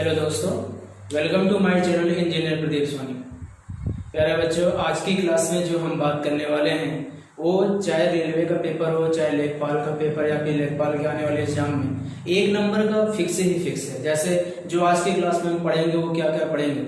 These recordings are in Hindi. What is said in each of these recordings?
हेलो दोस्तों, welcome to my channel engineer Pradeep Soni. प्यारे बच्चों, आज की क्लास में जो हम बात करने वाले हैं वो चाहे रेलवे का पेपर हो, चाहे लेखपाल का पेपर या फिर लेखपाल के आने वाले एग्जाम में 1 नंबर का फिक्स ही फिक्स है। जैसे जो आज की क्लास में हम पढ़ेंगे वो क्या क्या पढ़ेंगे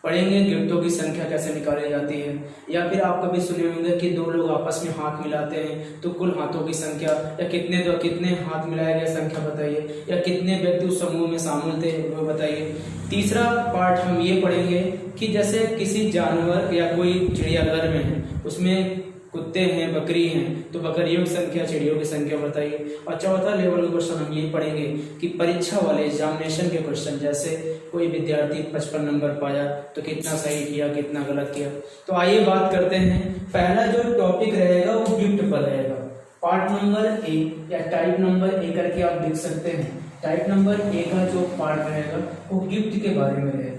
गिफ्टों की संख्या कैसे निकाली जाती है, या फिर आप कभी सुने होंगे कि 2 लोग आपस में हाथ मिलाते हैं तो कुल हाथों की संख्या, या कितने हाथ मिलाए गए संख्या बताइए, या कितने व्यक्ति उस समूह में शामिल थे वो बताइए। तीसरा पार्ट हम ये पढ़ेंगे कि जैसे किसी जानवर या कोई चिड़ियाघर में है, उसमें कुत्ते हैं, बकरी हैं, तो बकरियों की संख्या, चिड़ियों की संख्या बताइए। और चौथा लेवल का क्वेश्चन हम ये पढ़ेंगे कि परीक्षा वाले एग्जामिनेशन के क्वेश्चन, जैसे कोई विद्यार्थी 55 नंबर पाया तो कितना सही किया, कितना गलत किया। तो आइए बात करते हैं। पहला जो टॉपिक रहेगा वो गिफ्ट पर रहेगा। पार्ट नंबर 1 या टाइप नंबर 1 करके आप लिख सकते हैं। टाइप नंबर 1 का जो पार्ट रहेगा वो गिफ्ट के बारे में रहेगा।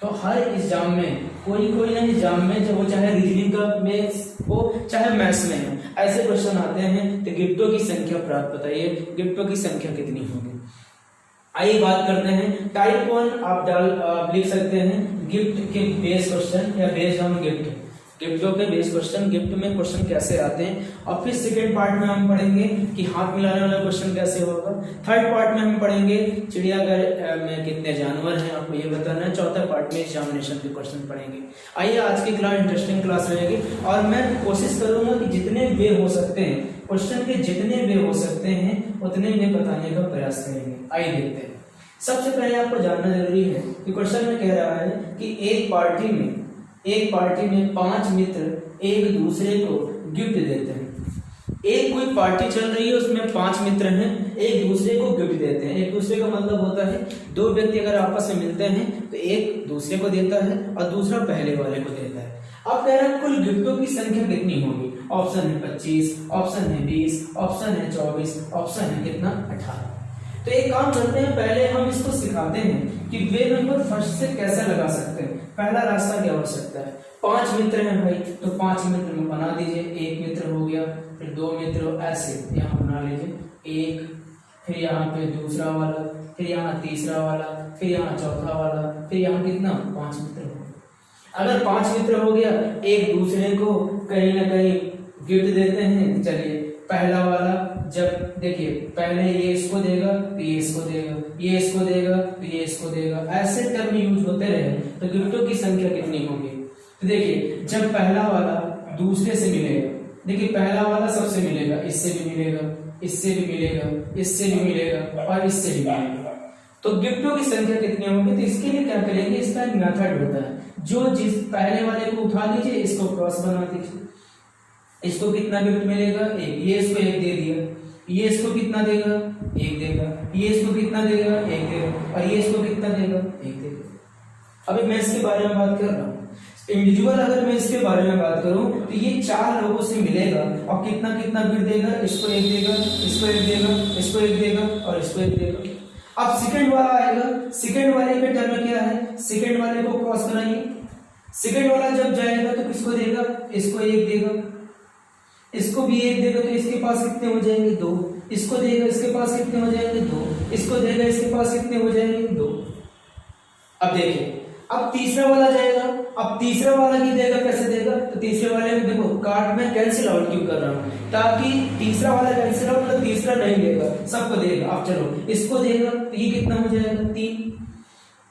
तो हर एग्जाम में कोई ना एग्जाम में, जब वो चाहे रीजनिंग का में हो चाहे मैथ्स में हो, ऐसे क्वेश्चन आते हैं तो गिफ्टों की संख्या प्राप्त बताइए, गिफ्टों की संख्या कितनी होगी। आइए बात करते हैं। टाइप 1 आप लिख सकते हैं गिफ्ट के बेस क्वेश्चन या बेस्ड ऑन गिफ्ट, गिफ्टों के बेस क्वेश्चन, गिफ्ट में क्वेश्चन कैसे आते हैं। और फिर सेकंड पार्ट में हम पढ़ेंगे कि हाथ मिलाने वाला क्वेश्चन कैसे होगा। थर्ड पार्ट में हम पढ़ेंगे चिड़ियाघर में कितने जानवर हैं, आपको ये बताना है। चौथा पार्ट में एग्जामिनेशन के क्वेश्चन पढ़ेंगे। आइए, आज की क्लास इंटरेस्टिंग क्लास रहेगी और मैं कोशिश करूंगा कि जितने वे हो सकते हैं, क्वेश्चन के जितने वे हो सकते हैं उतने वे बताने का प्रयास करेंगे। आइए देखते हैं। सबसे पहले आपको जानना जरूरी है कि क्वेश्चन में कह रहा है कि एक पार्टी में 5 मित्र एक दूसरे को गिफ्ट देते हैं। एक कोई पार्टी चल रही है, उसमें 5 मित्र हैं, एक दूसरे को गिफ्ट देते हैं। एक दूसरे का मतलब होता है 2 व्यक्ति अगर आपस में मिलते हैं तो एक दूसरे को देता है और दूसरा पहले वाले को देता है। अब कह रहा है कुल गिफ्टों की संख्या कितनी होगी। ऑप्शन है 25, ऑप्शन है 20, ऑप्शन है 24, ऑप्शन है कितना 18। तो एक काम करते हैं, पहले हम इसको सिखाते हैं कि वे नंबर फर्स्ट से कैसे लगा सकते हैं। पहला रास्ता क्या हो सकता है। 5 मित्र हैं भाई, तो 5 मित्र में बना दीजिए। 1 मित्र हो गया, फिर 2 मित्र, ऐसे यहाँ बना लीजिए। 1, फिर यहाँ पे दूसरा वाला, फिर यहाँ तीसरा वाला, फिर यहाँ चौथा वाला, फिर यहाँ कितना 5 मित्र हो गया। अगर 5 मित्र हो गया, एक दूसरे को कहीं ना कहीं गिफ्ट देते हैं। चलिए, पहला वाला जब देखिए, पहले ये इसको देगा तो ये इसको देगा, ये इसको देगा तो ये इसको देगा, ऐसे टर्म यूज होते रहे तो गिफ्टों की संख्या कितनी होगी। तो देखिए, जब पहला वाला दूसरे से मिलेगा, देखिए पहला वाला सबसे मिलेगा, इससे भी मिलेगा, इससे भी मिलेगा, इससे भी मिलेगा और इससे भी मिलेगा, तो गिफ्टों की संख्या कितनी होगी। तो इसके लिए क्या करेंगे, इसका एक मेथड होता है। जो जिस पहले वाले को उठा लीजिए, इसको क्रॉस बना दीजिए। इसको कितना गिफ्ट मिलेगा, 1। ये इसको 1 दे दिया, ये इसको कितना देगा, 1 देगा, ये इसको कितना देगा, 1 देगा, और ये इसको कितना देगा, 1 देगा। अभी मैं इसके बारे में बात कर रहा हूँ। इंडिविजुअल अगर मैं इसके बारे में बात करूं तो ये 4 लोगों से मिलेगा और कितना कितना गिफ्ट देगा। इसको 1 देगा, इसको 1 देगा, इसको 1 देगा और इसको 1 देगा। अब सेकंड वाला आएगा, सेकंड वाले के टर्म क्या है, सेकंड वाले को क्रॉस कराइए। सेकंड वाला जब जाएगा तो किसको देगा, इसको 1 देगा, इसको भी 1 देगा, तो इसके पास कितने हो जाएंगे, 2। इसको देगा, इसके पास कितने हो जाएंगे, 2। इसको देगा, इसके पास कितने हो जाएंगे, 2। अब देखिए, अब तीसरा वाला जाएगा। अब तीसरा वाला की देगा, कैसे देगा, तो तीसरे वाले में देखो, कार्ड में कैंसिल आउट क्यों कर रहा हूं, ताकि तीसरा वाला कैंसिल आउट, मतलब तीसरा नहीं देगा, सबको देगा। अब चलो, इसको देगा तो ये कितना हो जाएगा, 3।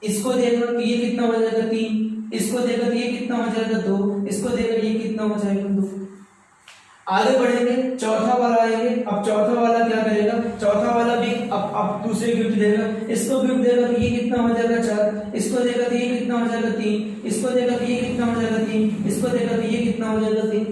इसको देगा तो ये कितना हो जाएगा, 3। इसको देगा तो ये कितना हो जाएगा, 2। इसको देगा ये कितना हो जाएगा, 2। आगे बढ़ेंगे, चौथा वाला आएंगे। अब चौथा वाला क्या करेगा, चौथा वाला भी अब दूसरे गिफ्ट देगा। इसको गिफ्ट देगा तो ये कितना हो जाएगा, 4। इसको देगा तो ये कितना हो जाएगा, 3। इसको देगा तो ये कितना हो जाएगा, 3। इसको देगा तो ये कितना हो जाएगा, 3।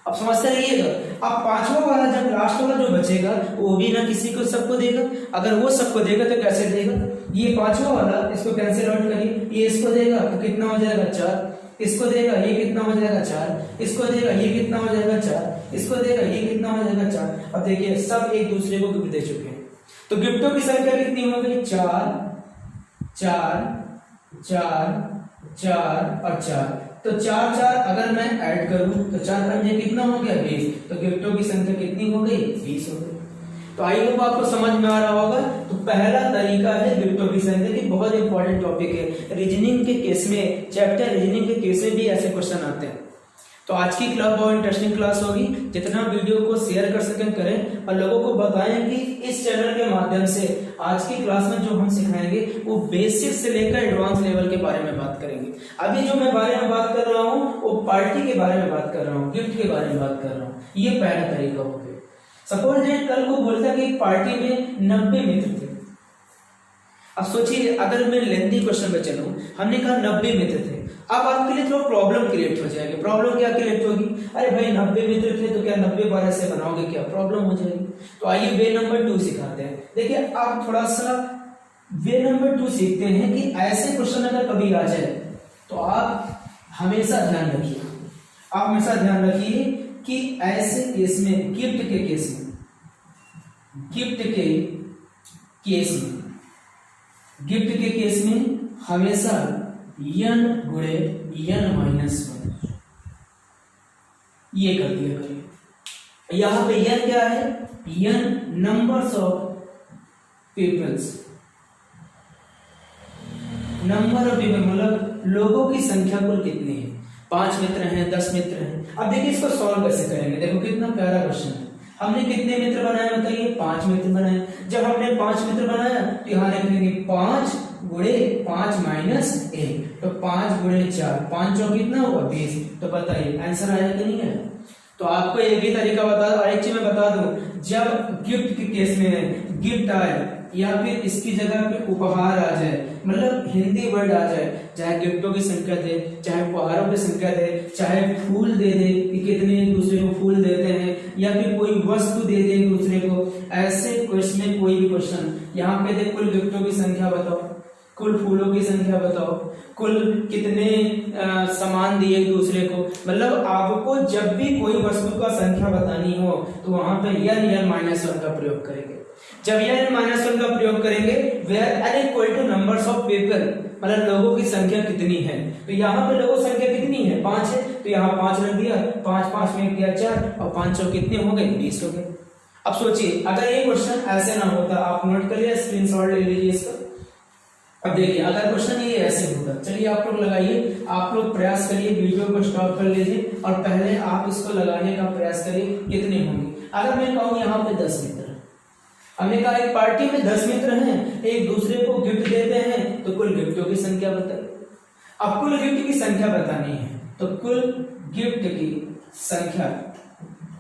अब समझते रहिएगा। अब 5वां वाला जब लास्ट वाला जो बचेगा वो भी ना किसी को सबको देगा। अगर वो सबको देगा तो कैसे देगा, ये 5वां वाला, इसको कैंसिल आउट करिए। ये इसको देगा तो कितना हो जाएगा, 4। इसको देगा ये कितना हो जाएगा, 4। इसको देगा ये कितना हो जाएगा, 4। इसको देगा ये कितना हो जाएगा, 4। अब देखिए, सब एक दूसरे को गिफ्ट दे चुके हैं, तो गिफ्टों की संख्या कितनी हो गई, 4 4 4 4 और 4। तो 4 4 अगर मैं ऐड करूं तो 4 पंजे कितना हो गया, 20। तो गिफ्टों की संख्या कितनी हो गई, 20 हो गई। तो आई होप आपको समझ में आ रहा होगा। तो पहला तरीका है गिफ्टों की संख्या की, बहुत इंपॉर्टेंट टॉपिक है। रीजनिंग के केस में, चैप्टर रीजनिंग के केस में भी ऐसे क्वेश्चन आते हैं। तो आज की क्लास बहुत इंटरेस्टिंग क्लास होगी। जितना वीडियो को शेयर कर सकें करें और लोगों को बताएं कि इस चैनल के माध्यम से आज की क्लास में जो हम सिखाएंगे वो बेसिक से लेकर एडवांस लेवल के बारे में बात करेंगे। अभी जो मैं बारे में बात कर रहा हूँ वो पार्टी के बारे में बात कर रहा हूँ, गिफ्ट के बारे में बात कर रहा हूँ। ये पहला तरीका हो गया। सपोज डेट कल को बोलता कि पार्टी में 90 मित्र थे। अब सोचिए अगर मैं लेंथी क्वेश्चन में चलूं, हमने कहा 90 मित्र थे। अब आपके लिए थोड़ा प्रॉब्लम क्रिएट हो जाएगी। प्रॉब्लम क्या क्रिएट होगी? अरे भाई 90 मित्र थे तो क्या 90 बार ऐसे बनाओगे, क्या प्रॉब्लम हो जाएगी। तो आइए वे नंबर 2 सिखाते हैं। देखिए आप थोड़ा सा वे नंबर 2 सीखते हैं कि ऐसे क्वेश्चन अगर कभी आ जाए तो आप हमेशा ध्यान रखिए, आप हमेशा ध्यान रखिए कि ऐसे केस में, गिफ्ट के केस में, गिफ्ट के केस में, गिफ्ट के केस में हमेशा n गुणे n-1 ये कर दिया करिए। यहां पे n क्या है? n numbers of peoples, number of people मतलब लोगों की संख्या कुल कितनी है। 5 मित्र हैं, 10 मित्र हैं। अब देखिए इसको सॉल्व कैसे करेंगे। देखो कितना प्यारा क्वेश्चन है। हमने कितने मित्र बनाए बताइए? 5 मित्र बनाए। जब हमने 5 मित्र बनाया तो यहाँ लिखेंगे 5 गुणे 5 माइनस 1, तो 5 गुणे 4, 5 चौक कितना हुआ? 20। तो बताइए आंसर आया कि नहीं आया? तो आपको ये भी तरीका बता, और एक चीज मैं बता दूं, जब गिफ्ट के केस में गिफ्ट आए या फिर इसकी जगह पे उपहार आ जाए, मतलब हिंदी वर्ड आ जाए, चाहे गिफ्टों की संख्या दे, चाहे उपहारों की संख्या दे, चाहे फूल दे दे कि कितने एक दूसरे को फूल देते हैं, या फिर कोई वस्तु दे दे एक दूसरे को, ऐसे क्वेश्चन में कोई भी क्वेश्चन यहाँ पे दे कुल गिफ्टों की संख्या बताओ, कुल फूलों की संख्या बताओ, कुल कितने सामान दिए एक दूसरे को, मतलब आपको जब भी कोई वस्तु का संख्या बतानी हो तो वहां पे n-1 का प्रयोग करेंगे। जब n-1 का प्रयोग करेंगे where n equal to numbers of people, मतलब लोगों की संख्या कितनी है। तो यहाँ पे लोगों की संख्या कितनी है? 5 है, तो यहाँ 5 रख दिया, 5 5 में दिया 4 और 5 चौक कितने हो गए? 20 हो गए। अब सोचिए अगर ये क्वेश्चन ऐसे ना होता, आप नोट करिए, स्क्रीनशॉट ले लीजिए इसका। अब देखिए अगर क्वेश्चन ये ऐसे होता, चलिए आप लोग लगाइए, आप लोग प्रयास करिए, वीडियो को स्टॉप कर लीजिए और पहले आप इसको लगाने का प्रयास करिए कितने होंगे। अगर मैं कहूँ यहाँ पे 10 मित्र, हमने कहा एक पार्टी में 10 मित्र हैं, एक दूसरे को गिफ्ट देते हैं, तो कुल गिफ्टों की संख्या बताइए। अब कुल गिफ्ट की संख्या बतानी है तो कुल गिफ्ट की संख्या,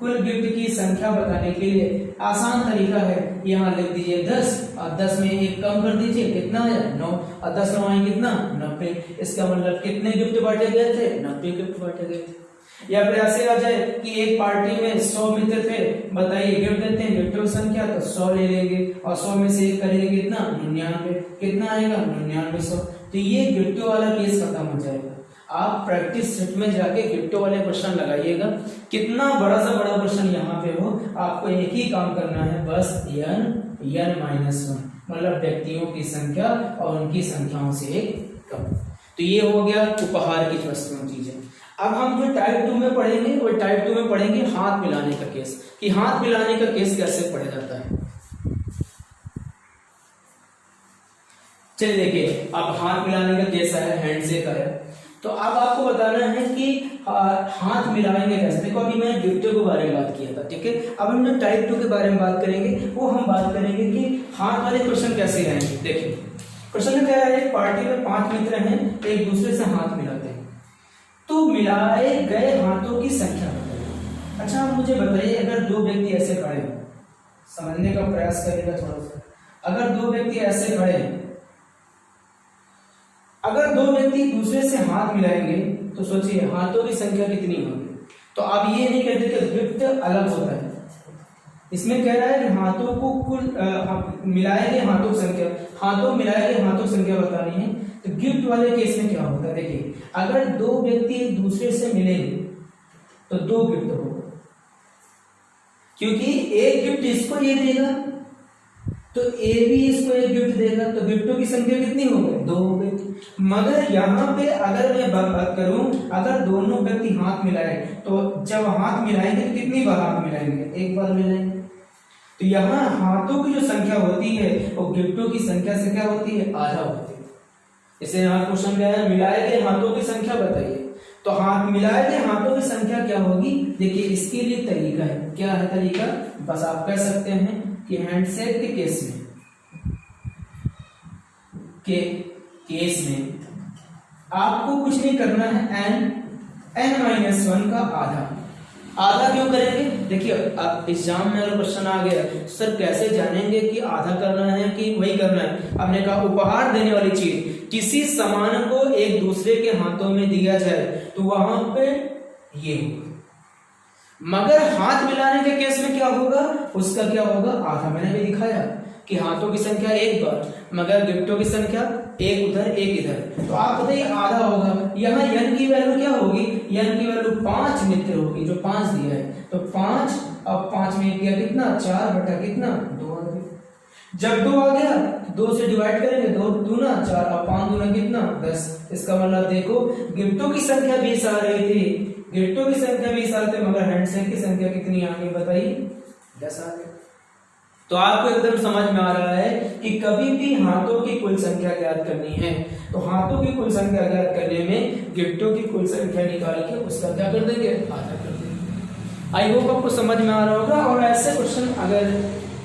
कुल गिफ्ट की संख्या बताने के लिए आसान तरीका है, यहाँ लिख दीजिए 10 और 10 में एक कम कर दीजिए, कितना है? 9 और 10 9 आए कितना? 90। इसका मतलब कितने गिफ्ट बांटे गए थे? 90 गिफ्ट बांटे गए थे। या फिर ऐसे आ जाए कि एक पार्टी में 100 मित्र थे, बताइए गिफ्ट देते हैं, गिफ्टों की संख्या तो 100 ले लेंगे और 100 में से एक करेंगे कितना? 99। कितना आएगा? 99। तो ये गिफ्टों वाला केस खत्म हो जाएगा। आप प्रैक्टिस सेट में जाके गिफ्टों वाले क्वेश्चन लगाइएगा, कितना बड़ा सा बड़ा क्वेश्चन यहाँ पे हो, आपको एक ही काम करना है, बस n-1 मतलब व्यक्तियों की संख्या और उनकी संख्याओं से एक कम। तो ये हो गया उपहार की वस्तुओं चीजें। अब हम जो टाइप 2 में पढ़ेंगे वो टाइप 2 में पढ़ेंगे हाथ मिलाने का केस, कि हाथ मिलाने का केस कैसे पढ़ा जाता है। चलिए देखिए अब हाथ मिलाने का केस है, हैंडशेक है। तो अब आपको बताना है कि हाथ मिलाएंगे कैसे। देखो अभी मैं गिफ्टों के बारे में बात किया था, ठीक है। अब हम जो टाइप 2 के बारे में बात करेंगे वो हम बात करेंगे कि हाथ वाले क्वेश्चन कैसे आएंगे। देखिए क्वेश्चन क्या है, एक पार्टी में 5 मित्र हैं, एक दूसरे से हाथ मिलाते हैं, तो मिलाए गए हाथों की संख्या बताइए। अच्छा आप मुझे बताइए अगर 2 व्यक्ति ऐसे खड़े हैं, समझने का प्रयास करिएगा थोड़ा सा। अगर 2 व्यक्ति ऐसे खड़े हैं, अगर 2 व्यक्ति दूसरे से हाथ मिलाएंगे तो सोचिए हाथों की संख्या कितनी होगी। तो आप ये नहीं कहते कि गिफ्ट अलग होता है, इसमें कह रहा है कि हाथों को कुल मिलाए गए हाथों की संख्या, हाथों मिलाए गए हाथों की संख्या बतानी है। तो गिफ्ट वाले केस में क्या होता है, देखिए अगर 2 व्यक्ति एक दूसरे से मिलेंगे तो 2 गिफ्ट होगा, क्योंकि एक गिफ्ट इसको ये देगा तो ए भी इसको एक गिफ्ट देगा, तो गिफ्टों की संख्या कितनी हो गई? 2 हो गई। मगर यहाँ पे अगर मैं बात करूं, अगर दोनों व्यक्ति हाथ मिलाए तो जब हाथ मिलाएंगे तो कितनी बार हाथ मिलाएंगे? एक बार मिलाएंगे। तो यहाँ हाथों की जो संख्या होती है वो गिफ्टों की संख्या से क्या होती है, आधा होती है। इसे यहाँ क्वेश्चन क्या है, मिलाए गए हाथों की संख्या बताइए। तो हाथ मिलाए गए हाथों की संख्या क्या होगी, देखिए इसके लिए तरीका है, क्या है तरीका, बस आप कह सकते हैं कि हैंडशेक के केस में आपको कुछ नहीं करना है, n-1 का आधा क्यों करेंगे, देखिए अब एग्जाम में अगर क्वेश्चन आ गया सर कैसे जानेंगे कि आधा करना है कि वही करना है। हमने कहा उपहार देने वाली चीज, किसी सामान को एक दूसरे के हाथों में दिया जाए तो वहां पे ये होगा, मगर हाथ मिलाने के केस में क्या होगा, उसका क्या होगा, आधा। मैंने भी दिखाया कि हाथों की संख्या एक बार, मगर गिफ्टों की संख्या एक उधर एक इधर, तो आप बताइए आधा होगा। यहाँ n की वैल्यू क्या होगी, n की वैल्यू 5 मित्र होगी, जो 5 दिया है, तो 5 अब 5 में किया कितना, 4 बटा कितना 2 आ गया। जब 2 आ गया 2 से डिवाइड करेंगे, 2 दूना 4 और 5 दूना कितना 10। इसका मतलब देखो गिफ्टों की संख्या 20 आ रही थी, गिफ्टों की संख्या 20 आते, मगर हैंडशेक की संख्या कितनी आ गई बताइए, 10 आ गई। तो आपको एकदम समझ में आ रहा है कि कभी भी हाथों की कुल संख्या ज्ञात करनी है तो हाथों की कुल संख्या ज्ञात करने में गिफ्टों की कुल संख्या निकाल के उसका क्या कर देंगे, आधा कर देंगे। आई होप आपको समझ में आ रहा होगा। और ऐसे क्वेश्चन अगर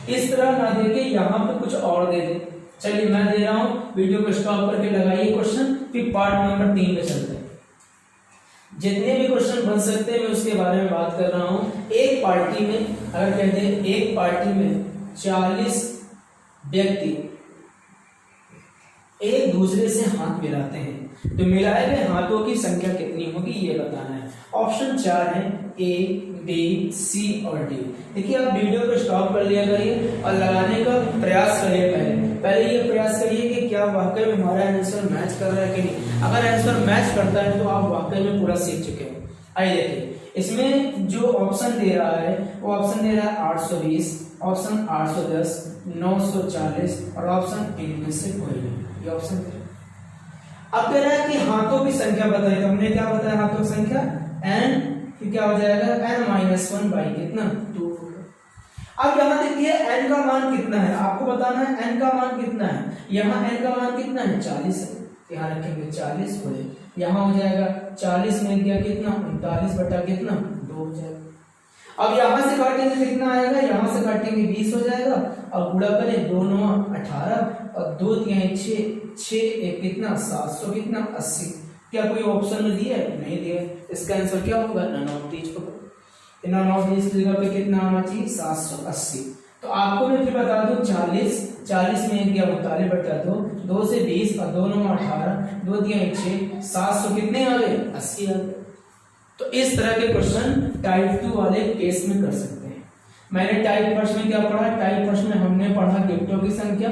इस तरह ना देके यहाँ पे कुछ और दे दे, चलिए मैं दे रहा हूँ, वीडियो को स्टॉप करके लगाइए क्वेश्चन, फिर पार्ट नंबर 3 में चलते हैं। जितने भी क्वेश्चन बन सकते हैं मैं उसके बारे में बात कर रहा हूँ। एक पार्टी में, अगर कहते हैं एक पार्टी में 40 व्यक्ति एक दूसरे से हाथ मिलाते हैं तो मिलाए गए हाथों की संख्या कितनी होगी ये बताना है। ऑप्शन 4 है, ए, बी, सी और डी। देखिए आप वीडियो को स्टॉप कर लिया करिए और लगाने का प्रयास करिए। पहले ये प्रयास करिए कि क्या वाकई में हमारा आंसर मैच कर रहा है कि नहीं। अगर आंसर मैच करता है तो आप वाकई में पूरा सीख चुके हैं। आइए देखिए इसमें जो ऑप्शन दे रहा है वो ऑप्शन दे रहा है 820, ऑप्शन 810, 940 और ऑप्शन इनमें से कोई नहीं, ये ऑप्शन है। अब कह रहा है कि हाथों की संख्या बताइए, तो हमने क्या बताया हाथों की संख्या n, फिर क्या हो जाएगा n-1 बाई कितना 2। अब यहाँ देखिए n का मान कितना है, आपको बताना है n का मान कितना है। यहाँ n का मान कितना है 40 है, यहाँ रखेंगे 40 हो, यहाँ हो जाएगा 40 में गया कितना 39 बटा कितना 2 हो जाएगा। अब यहाँ से काटेंगे कितना आएगा, यहाँ से काटेंगे 20 हो जाएगा और गुणा करें 2 9 18 और 2 3 6 1 कितना 700 कितना 80। क्या कोई ऑप्शन में दिया है, नहीं दिया। इसका आंसर क्या होगा, नन ऑफ दीज को। नन ऑफ दीज की जगह पे कितना आना चाहिए 780। तो आपको मैं फिर बता दूं 40 में गया 39 बटा 2, 2 से 20 और 2 9 18, 2 3 6 700 कितने आ गए 80 आ गए। तो इस तरह के क्वेश्चन टाइप 2 वाले केस में कर सकते हैं। मैंने टाइप फर्स्ट में क्या पढ़ा, टाइप फर्स्ट में हमने पढ़ा गिफ्टों की संख्या,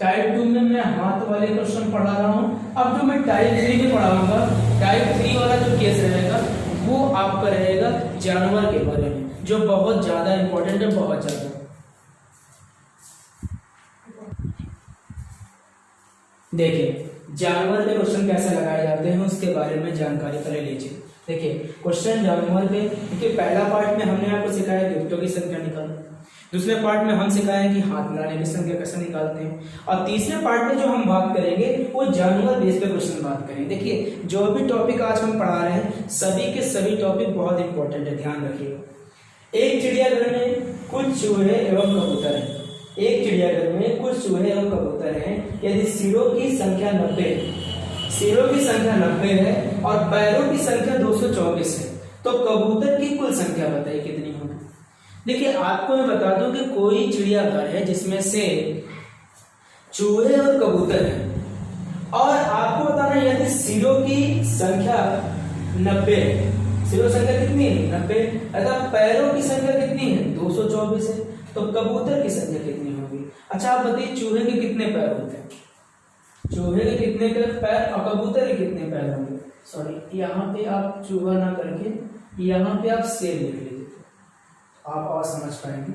टाइप 2 में मैं हाथ वाले क्वेश्चन पढ़ा रहा हूँ। अब जो मैं टाइप 3 में पढ़ाऊंगा, टाइप 3 वाला जो केस रहेगा वो आपका रहेगा जानवर के बारे में, जो बहुत ज्यादा इंपॉर्टेंट है, बहुत ज्यादा। देखिए जानवर पे क्वेश्चन कैसे लगाए जाते हैं उसके बारे में जानकारी पहले लीजिए। देखिए क्वेश्चन जानवर पे, क्योंकि पहला पार्ट में हमने आपको सिखाया गिफ्टों की संख्या निकालना, दूसरे पार्ट में हम सिखाया कि हाथ मिलाने की संख्या कैसे निकालते हैं, और तीसरे पार्ट में जो हम बात करेंगे वो जानवर बेस पे क्वेश्चन बात करेंगे। देखिए जो भी टॉपिक आज हम पढ़ा रहे हैं सभी के सभी टॉपिक बहुत इंपॉर्टेंट है, ध्यान रखिएगा। एक चिड़ियाघर में कुछ चूहे एवं कबूतर हैं, एक चिड़ियाघर में कुछ चूहे एवं कबूतर हैं। यदि सिरों की संख्या 90 है और पैरों की संख्या 224 है तो कबूतर की कुल संख्या बताइए कितनी होगी। देखिए आपको मैं बता दूं कि कोई चिड़ियाघर है जिसमें से चूहे और कबूतर हैं और आपको बताना है यदि सिरों की संख्या 90 है, सिरों संख्या कितनी है 90, अर्थात पैरों की संख्या कितनी है 224 है, तो कबूतर की संख्या कितनी होगी। अच्छा आप बताइए चूहे के कितने पैर होते हैं, चूहे के कितने पैर और कबूतर के कितने पैर होंगे। सॉरी यहाँ पे आप चूहा ना करके यहाँ पे आप सेम लिख लीजिए, आप और समझ पाएंगे।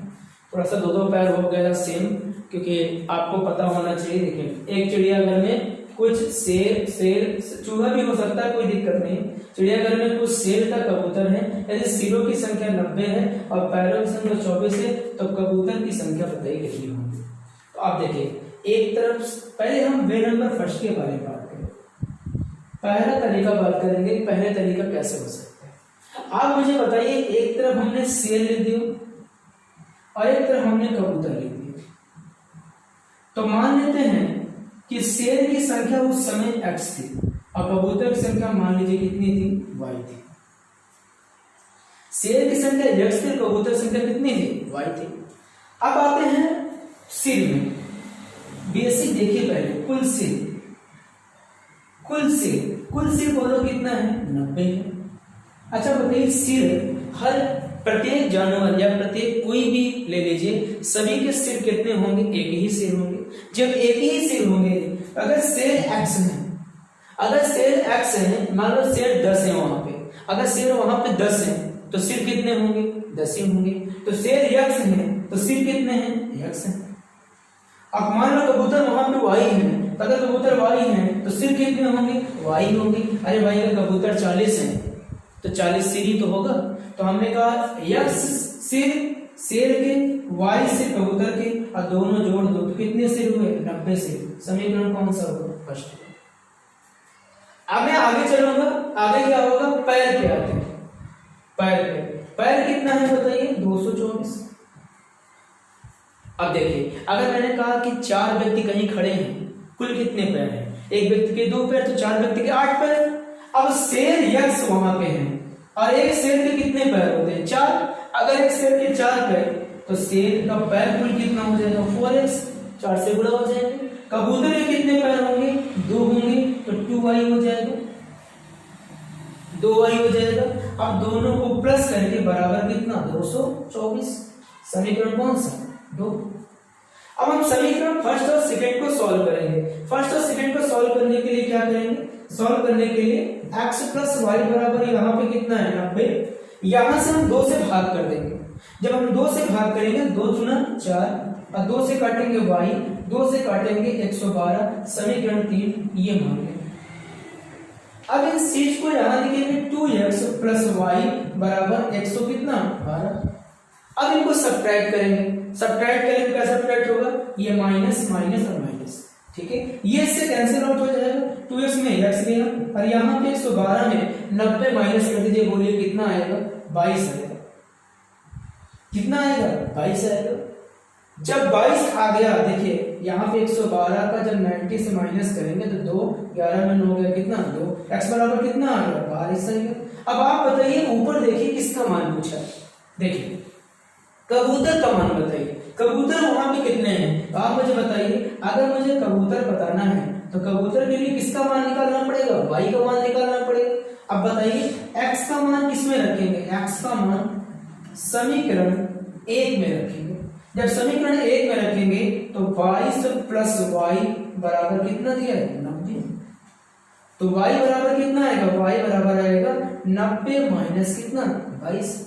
थोड़ा सा दो पैर हो गया सेम, क्योंकि आपको पता होना चाहिए। देखिए एक चिड़ियाघर में कुछ शेर चूहा भी हो सकता है, कोई दिक्कत नहीं। चिड़ियाघर में कुछ शेर का कबूतर है, यदि सिरों की संख्या 90 है और पैरों की संख्या 24 है तो कबूतर की संख्या बताइए कितनी होगी। तो आप देखिए, एक तरफ पहले हम वे नंबर फर्स्ट के बारे में बात करें। पहला तरीका बात करेंगे, पहले तरीका कैसे हो सकता है। आप मुझे बताइए, एक तरफ हमने शेर लिख दिया और एक तरफ हमने कबूतर लिख दिया, तो मान लेते हैं कि शेर की संख्या उस समय x थी और कबूतर की संख्या मान लीजिए कितनी थी, y थी। शेर की संख्या x थी, कबूतर की संख्या कितनी थी, y थी। अब आते हैं सिर में। बेसिक देखिए पहले, कुल सिर बोलो कितना है, 90 है। अच्छा बताइए, सिर हर प्रत्येक जानवर या प्रत्येक कोई भी ले लीजिए, सभी के सिर कितने होंगे, एक ही सिर होंगे। जब एक ही सिर होंगे, अगर शेर x है, मान लो शेर 10 है वहां पे, अगर शेर वहां पे 10 है तो सिर कितने होंगे, 10 ही होंगे। तो शेर x है तो सिर कितने हैं, x है। अब मान लो कबूतर वहां पे y है, तो अगर कबूतर y है तो सिर कितने होंगे, y होंगे। अरे भाई अगर कबूतर 40 है तो 40 सिर ही तो होगा। तो हमने कहा x सिर शेर के, y सिर कबूतर के, और दोनों जोड़ दो तो कितने सिर हुए, 90 सिर। समीकरण कौन सा होगा, फर्स्ट। अब मैं आगे चलूंगा, आगे क्या होगा, पैर पे आते हैं। पैर कितना है बताइए, 224। अब देखिए, अगर मैंने कहा कि 4 व्यक्ति कहीं खड़े हैं, कुल कितने पैर हैं, एक व्यक्ति के 2 पैर, तो 4 व्यक्ति के 8 पैर। अब शेर x वहां पे है और एक शेर के कितने पैर होते हैं, 4। अगर एक शेर के 4 पैर तो शेर का पैर कुल कितना हो जाएगा, 4x, 4 से गुणा हो जाएंगे। कबूतर के कितने पैर होंगे, 2 होंगे, तो 2y हो जाएगा, 2y हो जाएगा। अब दोनों को प्लस करके बराबर कितना, 224। समीकरण कौन सा, 2। अब हम समीकरण फर्स्ट और सेकंड को सॉल्व करेंगे। फर्स्ट और सेकंड को सॉल्व करने के लिए क्या करेंगे, सॉल्व करने के लिए x प्लस y बराबर यहाँ पे कितना है, 90। यहां से हम 2 से भाग कर देंगे। जब हम 2 से भाग करेंगे, 2 दूना 4 और 2 से काटेंगे y, 2 से काटेंगे 112, समीकरण 3 ये मान लें। अब इस चीज को यहां लिखेंगे 2x प्लस y बराबर 100 कितना, 12। अब इनको सब्ट्रैक्ट करेंगे, सब्ट्रैक्ट करेंगे, क्या सब्ट्रैक्ट होगा, ये माइनस माइनस और माइनस, ठीक है। ये इससे कैंसिल आउट हो जाएगा, 2x में x गया और यहाँ पे 112 में 90 माइनस कर दीजिए, बोलिए कितना आएगा, 22 आएगा। कितना आएगा, 22 आएगा। जब 22 आ गया, देखिए यहाँ पे 112 का जब 90 से माइनस करेंगे तो 2, 11 में 9 गया कितना, 2। x बराबर कितना आ गया, 22 आएगा। अब आप बताइए, ऊपर देखिए किसका मान पूछा है, देखिए कबूतर का मान बताइए, कबूतर वहां पे कितने हैं। तो आप मुझे बताइए, अगर मुझे कबूतर बताना है तो कबूतर के लिए किसका मान निकालना पड़ेगा, y का मान निकालना पड़ेगा। अब बताइए x का मान किसमें रखेंगे, x का मान समीकरण 1 में रखेंगे। जब समीकरण 1 में रखेंगे तो 22 प्लस y बराबर कितना दिया है, 90। तो y बराबर कितना आएगा, y बराबर आएगा 90 माइनस कितना, 22।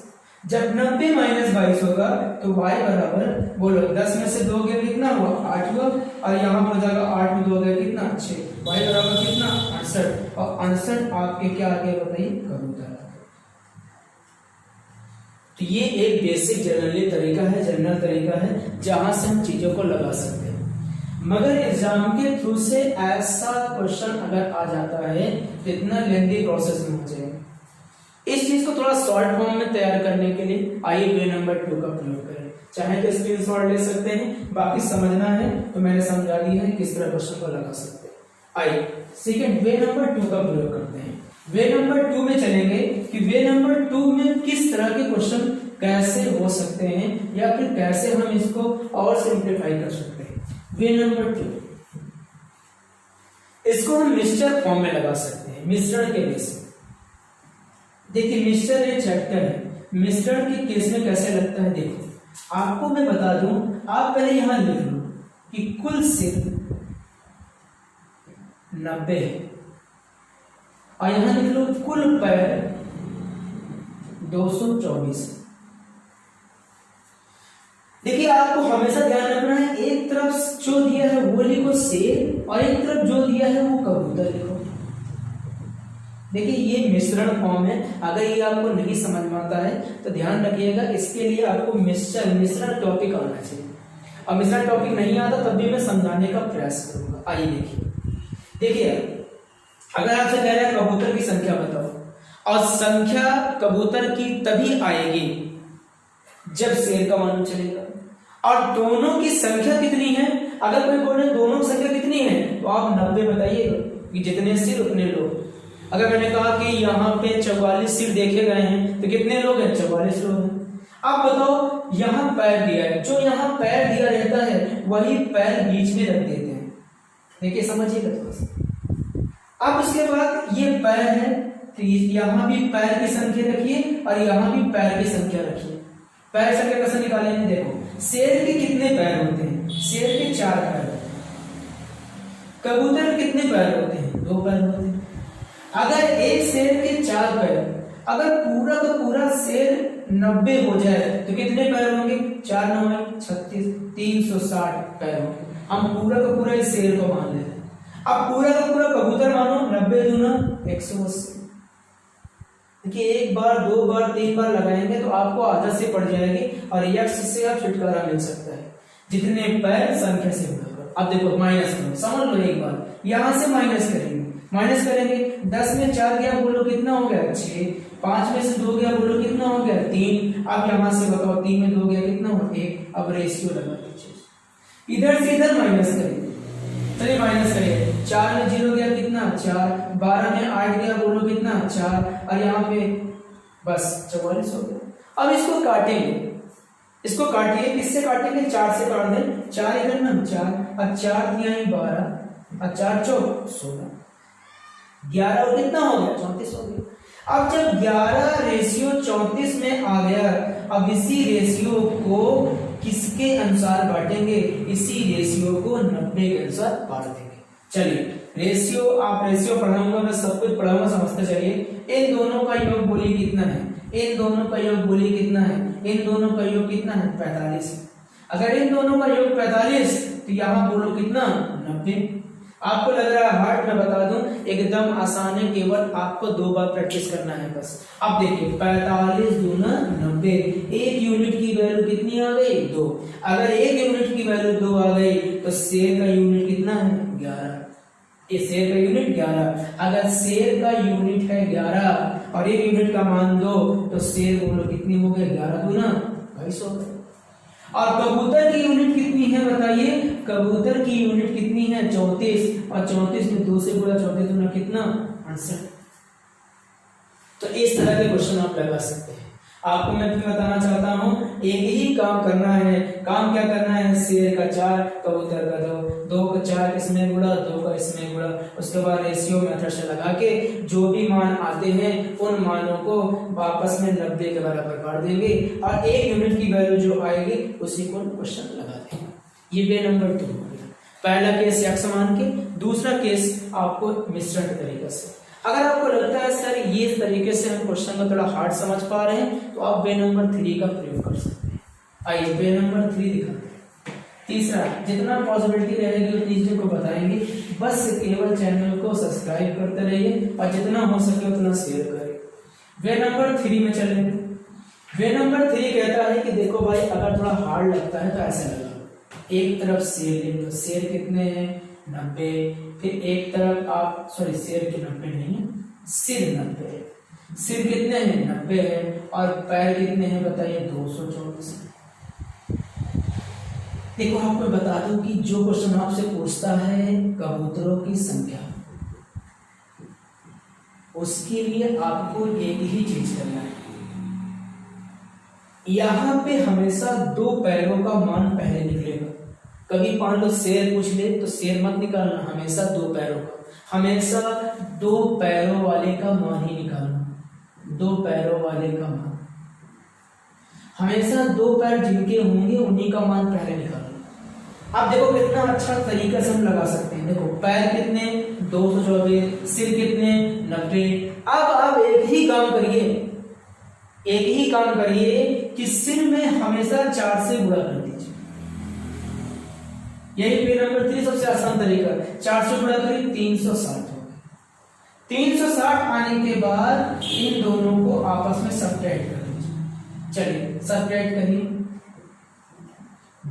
जब 90 माइनस 22 होगा तो y बराबर, बोलो 10 में से 2 गया कितना हुआ, 8 हुआ, और यहाँ हो जाएगा 8 में 2 गया कितना, 6। y बराबर कितना, 68, और 68 आपके क्या आ गया बताइए, कबूतर। तो ये एक बेसिक जनरल तरीका है जहां से हम चीजों को लगा सकते हैं। मगर एग्जाम के थ्रू से ऐसा क्वेश्चन अगर आ जाता है तो इतना लेंथी प्रोसेस में हो जाएगा। इस चीज को थोड़ा शॉर्ट फॉर्म में तैयार करने के लिए आइए वे नंबर 2 का प्रयोग करें। चाहे तो स्क्रीनशॉट ले सकते हैं, बाकी समझना है तो मैंने समझा दिया है किस तरह क्वेश्चन को लगा सकते हैं। आइए सेकंड वे नंबर 2 का प्रयोग करते हैं। वे नंबर 2 में चलेंगे कि वे नंबर 2 में किस तरह के क्वेश्चन कैसे हो सकते हैं या फिर कैसे हम इसको और सिंप्लीफाई कर सकते हैं। वे नंबर 2 इसको हम मिक्सचर फॉर्म में लगा सकते हैं, मिश्रण के केस में। देखिए मिक्सचर एक चैप्टर है, मिश्रण के केस में कैसे लगता है। देखो आपको मैं बता दूं, आप पहले यहां लिख लो कि कुल सिर 90 है और यहां लिख लो कुल पैर 224। देखिए आपको हमेशा ध्यान रखना है, एक तरफ जो दिया है वो लिखो शेर और एक तरफ जो दिया है वो कबूतर लिखो। देखिए ये मिश्रण फॉर्म है, अगर ये आपको नहीं समझ में आता है तो ध्यान रखिएगा, इसके लिए आपको मिश्रण टॉपिक आना चाहिए, और मिश्रण टॉपिक नहीं आता तब भी मैं समझाने का प्रयास करूंगा। आइए देखिए अगर आपसे कह रहा है कबूतर की संख्या बताओ, और संख्या कबूतर की तभी आएगी जब शेर का मान चलेगा, और दोनों की संख्या कितनी है, अगर कोई बोले दोनों की संख्या कितनी है तो आप 90 बताइएगा कि जितने सिर उतने लोग। अगर मैंने कहा कि यहाँ पे 44 सिर देखे गए हैं तो कितने लोग हैं, 44 लोग हैं। आप बताओ यहाँ पैर दिया है, जो यहाँ पैर दिया रहता है वही पैर बीच में रख देते हैं। देखिए समझिएगा थोड़ा सा। अब उसके बाद ये पैर है तो यहाँ भी पैर की संख्या रखिए और यहाँ भी पैर की संख्या रखिए। पैर संख्या कैसे निकालेंगे, देखो शेर के कितने पैर होते हैं, शेर के 4 पैर होते हैं। कबूतर के कितने पैर होते हैं, 2 पैर होते हैं। अगर एक शेर के 4 पैर, अगर पूरा का पूरा शेर 90 हो जाए तो कितने पैर होंगे, 4 9 36, 360 पैर होंगे। हम पूरा का पूरा इस शेर को मान लेते हैं। अब पूरा का पूरा कबूतर मानो, 90 दूना 180। देखिए एक बार 2 बार 3 बार लगाएंगे तो आपको आदत से पड़ जाएगी और यक्ष से आप छुटकारा मिल सकता है, जितने पैर संख्या से बढ़ाकर। अब देखो माइनस करो, समझ लो एक बार, यहां से माइनस करेंगे 10 में 4 गया बोलो कितना हो गया, 6। 5 में से 2 गया बोलो कितना हो गया, 3। अब यहां से बताओ 3 में 2 गया कितना हो, 1। अब रेशियो लगा दीजिए, इधर से इधर माइनस करेंगे। चलिए माइनस करिए, 4 में 0 गया कितना, 4। 12 में 8 गया बोलो कितना, 4। और यहाँ पे बस 44 हो गया। अब इसको काटेंगे, इसको काटिए, किससे काटेंगे, 4 से काट दें। 4 इधर ना 4 और 4 दिया 12 और 4 4 16, 11 और कितना हो गया, 34 हो गया। अब जब 11 रेशियो 34 में आ गया, अब इसी रेशियो को किसके अनुसार बांटेंगे, इसी रेशियो को 90 के अनुसार बांट देंगे। चलिए रेशियो, आप रेशियो पढ़ाऊंगा, मैं सब कुछ पढ़ाऊंगा, समझते चलिए। इन दोनों का योग बोलिए कितना है, इन दोनों का योग बोलिए कितना है, इन दोनों का योग कितना है, 45। अगर इन दोनों का योग 45 तो यहाँ बोलो कितना, 90। आपको लग रहा है हार्ड, मैं बता दूं एकदम आसान है, केवल आपको 2 बार प्रैक्टिस करना है बस। अब देखिए 45 दूना 90, 1 यूनिट की वैल्यू कितनी आ गई, 2। अगर 1 यूनिट की वैल्यू 2 आ गई तो शेर का यूनिट कितना है, 11। इस शेर का यूनिट 11। अगर शेर का यूनिट है 11 और 1 यूनिट का मान 2 तो शेर बोलो कितनी हो गई, 11 दूना 22 हो गई। और कबूतर की यूनिट कितनी है बताइए, कबूतर की यूनिट कितनी है, 34। और 34 में 2 से गुणा, 34 दूना कितना, 68। तो इस तरह के क्वेश्चन आप लगा सकते हैं। आपको मैं फिर बताना चाहता हूं, एक ही काम करना है। काम क्या करना है, शेर का 4 कबूतर का 2 का 4 इसमें गुणा, 2 का इसमें गुणा, उसके बाद रेशियो मेथड से लगा के जो भी मान आते हैं उन मानों को वापस में 90 के बराबर काट देंगे और 1 यूनिट की वैल्यू जो आएगी उसी को क्वेश्चन लगा देंगे। ये वे नंबर 2 हो गया। पहला केस यक्ष मान के, दूसरा केस आपको मिश्रण के तरीके से। अगर आपको लगता है सर ये तरीके से हम क्वेश्चन को थोड़ा हार्ड समझ पा रहे हैं तो आप वे नंबर 3 का प्रयोग कर सकते हैं। आइए वे नंबर 3 दिखाते हैं। तीसरा, जितना पॉसिबिलिटी रहेगी उतनी चीजों को बताएंगे, बस केवल चैनल को सब्सक्राइब करते रहिए और जितना हो सके उतना शेयर करें। वे नंबर 3 में चलेंगे। वे नंबर 3 कहता है कि देखो भाई अगर थोड़ा हार्ड लगता है तो ऐसे लगा, एक तरफ शेर ले लो, शेर कितने हैं, 90। फिर एक तरफ आप शेर के 90 नहीं है, सिर 90 है। सिर कितने हैं, 90 है। और पैर कितने हैं बताइए, 224। देखो आपको बता दूं कि जो क्वेश्चन आपसे पूछता है कबूतरों की संख्या, उसके लिए आपको एक ही चीज करना है, यहां पे हमेशा 2 पैरों का मान पहले निकलेगा। कभी मान लो शेर पूछ ले तो शेर मत निकालना, हमेशा 2 पैरों का, हमेशा 2 पैरों वाले का मान ही निकालना। 2 पैरों वाले का मान, हमेशा 2 पैर जिनके होंगे उन्हीं का मान पहले निकालना। अब देखो कितना अच्छा तरीका से हम लगा सकते हैं। देखो पैर कितने, 224, सिर कितने, 90। अब आप एक ही काम करिए, एक ही काम करिए कि सिर में हमेशा 4 से गुणा कर दीजिए। यही पे नंबर 3 सबसे आसान तरीका, 4 से गुणा करिए 360 होगा। 360 आने के बाद इन दोनों को आपस में सब्ट्रैक्ट कर दीजिए। चलिए सब्ट्रैक्ट करिए,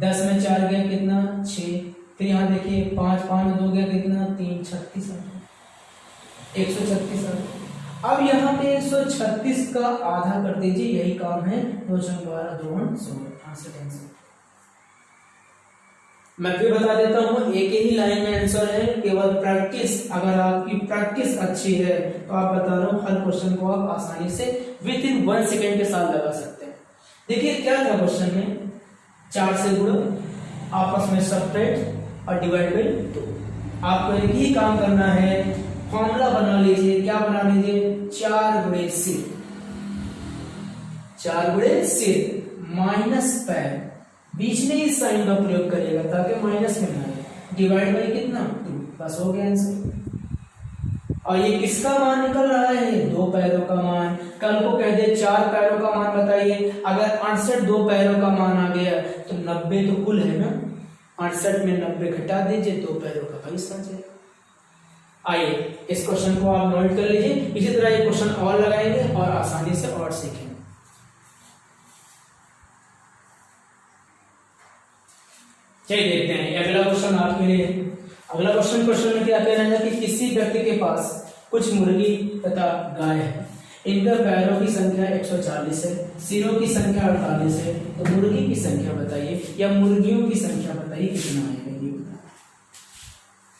10 में 4 गया कितना 6, फिर यहाँ देखिए 5 5 में 2 गया कितना 3, 36 136 अब यहाँ पे 136 का आधा कर दीजिए, यही काम है 2 × 12 2 × 16। मैं फिर बता देता हूँ, एक ही लाइन में आंसर है, केवल प्रैक्टिस, अगर आपकी प्रैक्टिस अच्छी है तो आप बता रहा हूँ हर क्वेश्चन को आप आसानी से विद इन 1 सेकेंड के साथ लगा सकते हैं। देखिए क्या था क्वेश्चन में, 4 से गुणा, आपस में सब्ट्रैक्ट और डिवाइड बाई 2। आपको एक ही काम करना है, फॉर्मूला बना लीजिए। क्या बना लीजिए, 4 गुणे सिर, 4 गुणे सिर माइनस पैर, बीच में इस साइन का प्रयोग करिएगा ताकि माइनस में ना आए, डिवाइड बाई कितना 2, बस हो गया आंसर। और ये किसका मान निकल रहा है, 2 पैरों का मान। कल को कह दे 4 पैरों का मान बताइए, अगर 68 2 पैरों का मान आ गया तो 90 तो कुल है ना, 68 में 90 घटा दीजिए, 2 पैरों का 22 आ जाएगा। आइए इस क्वेश्चन को आप नोट कर लीजिए, इसी तरह ये क्वेश्चन और लगाएंगे और आसानी से और सीखेंगे। चलिए देखते हैं अगला क्वेश्चन आपके लिए। अगला क्वेश्चन में क्या कह रहा है कि किसी व्यक्ति के पास कुछ मुर्गी तथा गाय है, इनका पैरों की संख्या 140 है, सिरों की संख्या 48 है, तो मुर्गी की संख्या बताइए या मुर्गियों की संख्या बताइए कितना आएगा, ये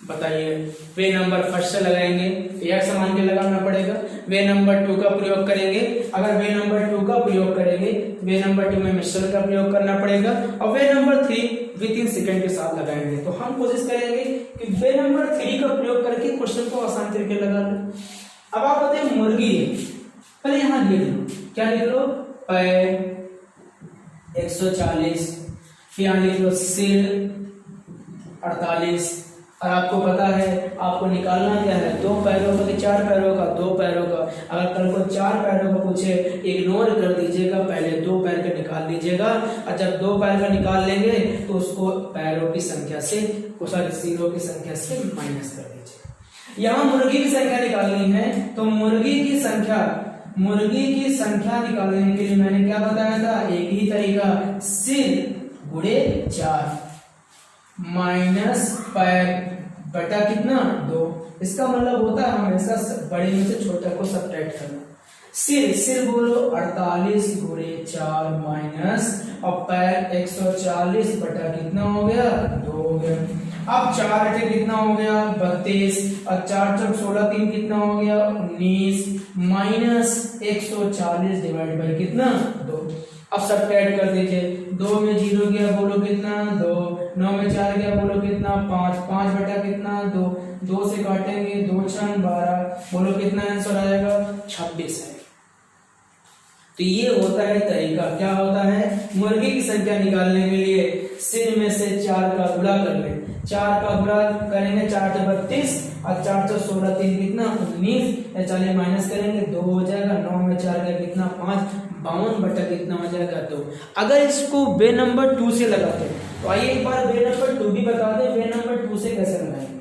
बताइए। वे नंबर फर्स्ट से लगाएंगे, एक समान के लगाना पड़ेगा। वे नंबर 2 का प्रयोग करेंगे, अगर वे नंबर 2 का प्रयोग करेंगे वे नंबर 2 में मिश्रण का प्रयोग करना पड़ेगा, और वे नंबर 3 विद सेकंड के साथ लगाएंगे। तो हम कोशिश करेंगे कि वे नंबर 3 का प्रयोग करके क्वेश्चन को आसान तरीके लगा लें। अब आप बताइए मुर्गी है, पहले यहाँ लिख लो, क्या लिख लो, पैर 140, फिर यहाँ लिख लो सिर 48, और आपको पता है आपको निकालना क्या है, 2 पैरों का कि 4 पैरों का, 2 पैरों का। अगर कल को 4 पैरों का पूछे इग्नोर कर दीजिएगा, पहले 2 पैर का निकाल लीजिएगा, और जब 2 पैर का निकाल लेंगे तो उसको पैरों की संख्या से, सिरों की संख्या से माइनस कर दीजिए। यहाँ मुर्गी की संख्या निकालनी है, तो मुर्गी की संख्या निकालने के लिए मैंने क्या बताया था, एक ही तरीका, सिर गुणे 4 माइनस पैर बटा कितना 2। इसका मतलब होता है हमेशा बड़े में से छोटा को सब्ट्रैक्ट करना। सिर बोलो 48 गुणे 4 माइनस, और पैर 140 बटा कितना हो गया 2 हो गया। अब 4 अटे कितना हो गया 32, और 4 चौक 16 3 कितना हो गया 19, माइनस 140 डिवाइड बाई कितना 2। अब सब्ट्रैक्ट कर दीजिए, 2 में 0 गया बोलो कितना 2, 9 में 4 गया बोलो कितना 5, 5 बटा कितना 2, 2 से काटेंगे 2 × 12 बोलो कितना आंसर आएगा 26 है। तो ये होता है तरीका, क्या होता है, मुर्गी की संख्या निकालने के लिए सिर में से 4 का गुणा कर ले, 4 का गुणा करेंगे 4 × 32, और 4 × 16 3 कितना 19, चलिए माइनस करेंगे 2 हो जाएगा, 9 में 4 का कितना 5, 52 बटा कितना हो जाएगा 2। अगर इसको वे नंबर 2 से लगाते तो आइए एक बार वे नंबर 2 भी बता दें, वे नंबर 2 से कैसे लगाएंगे।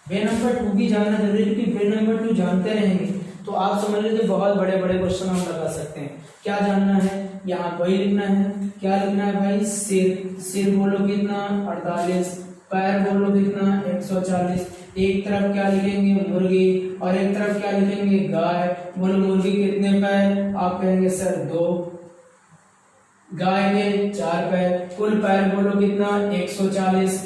वे नंबर 2 भी जानना जरूरी है, क्योंकि वे नंबर 2 जानते रहेंगे तो आप समझ लीजिए बहुत बड़े बड़े क्वेश्चन हम लगा सकते हैं। क्या जानना है, यहाँ वही लिखना है, क्या लिखना है भाई, सिर बोलो कितना 48, पैर बोलो कितना 140, एक तरफ क्या लिखेंगे मुर्गी और एक तरफ क्या लिखेंगे गाय। बोलो मुर्गी कितने पैर, आप कहेंगे सर 2, गाय के 4 पैर, कुल पैर बोलो कितना 140,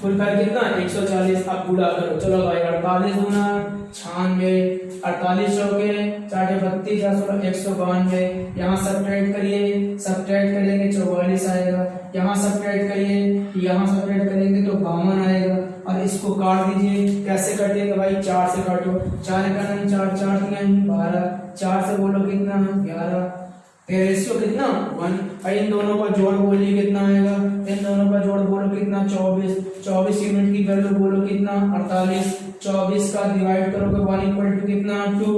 कुल पैर कितना 140। अब गुणा करो, चलो भाई 48 गुना 96, 48 चौके 4 32 192, यहाँ सब्ट्रैक्ट करिए, सब्ट्रैक्ट करेंगे 44 आएगा, यहाँ सब्ट्रैक्ट करिए, यहाँ सब्ट्रैक्ट करेंगे तो 52 आएगा, और इसको काट दीजिए। कैसे कटेंगे भाई, 4 से काटो, 4 का 4 4 12, 4 से बोलो कितना 11, रेशियो कितना 1, और इन दोनों का जोड़ बोलिए कितना आएगा, इन दोनों का जोड़ बोलो कितना 24, 24 यूनिट की वैल्यू बोलो कितना 48, 24 का डिवाइड करोगे 1 = कितना 2,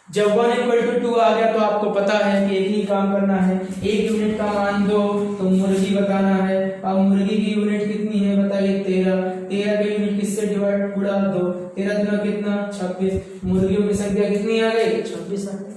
जब 1 = 2 आ गया तो आपको पता है कि एक ही काम करना है, 1 यूनिट का मान दो तो मुर्गी बताना है। अब मुर्गी की यूनिट कितनी है बताइए, 13 के यूनिट किससे डिवाइड गुणा दो, 13 दूना कितना 26, मुर्गियों की संख्या कितनी आ गई 26 आ गई।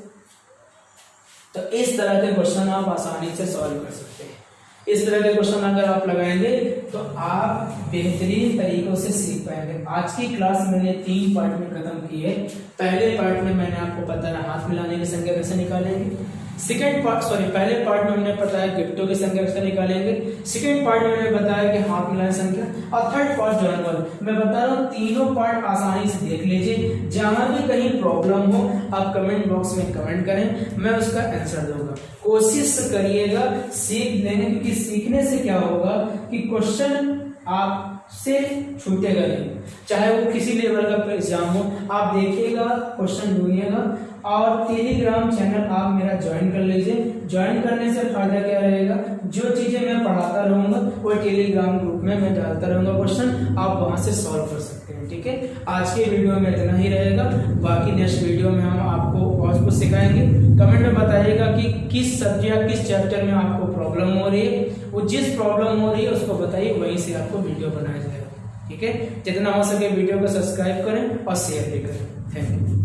तो इस तरह के क्वेश्चन आप आसानी से सॉल्व कर सकते हैं। इस तरह के क्वेश्चन अगर आप लगाएंगे तो आप बेहतरीन तरीकों से सीख पाएंगे। आज की क्लास मैंने 3 पार्ट में खत्म की है। पहले पार्ट में मैंने आपको बताया हाथ मिलाने की संख्या कैसे निकालेंगे, पहले पार्ट में हमने बताया गिफ्टों की संख्या कैसे निकालेंगे, सेकंड पार्ट में मैंने बताया कि हाथ मिलाने संख्या, और थर्ड पार्ट जो है मैं बता रहा हूँ तीनों पार्ट आसानी से देख लीजिए। जहां भी कहीं प्रॉब्लम हो आप कमेंट बॉक्स में कमेंट करें, मैं उसका आंसर दूंगा। कोशिश करिएगा सीख लेंगे, क्योंकि सीखने से क्या होगा कि क्वेश्चन आपसे छूटेगा नहीं, चाहे वो किसी लेवल का एग्जाम हो। आप देखिएगा, क्वेश्चन ढूंढिएगा, और टेलीग्राम चैनल आप मेरा ज्वाइन कर लीजिए। ज्वाइन करने से फायदा क्या रहेगा, जो चीजें मैं पढ़ाता रहूंगा वो टेलीग्राम ग्रुप में मैं डालता रहूंगा क्वेश्चन, आप वहां से सॉल्व कर सकते हैं। ठीक है, आज के वीडियो में इतना ही रहेगा, बाकी नेक्स्ट वीडियो में हम आपको और कुछ सिखाएंगे। कमेंट में बताइएगा कि किस सब्जेक्ट किस चैप्टर में आपको प्रॉब्लम हो रही है, वो जिस प्रॉब्लम हो रही है उसको बताइए, वहीं से आपको वीडियो बनाया जाएगा। ठीक है, जितना हो सके वीडियो को सब्सक्राइब करें और शेयर भी करें। Thank you.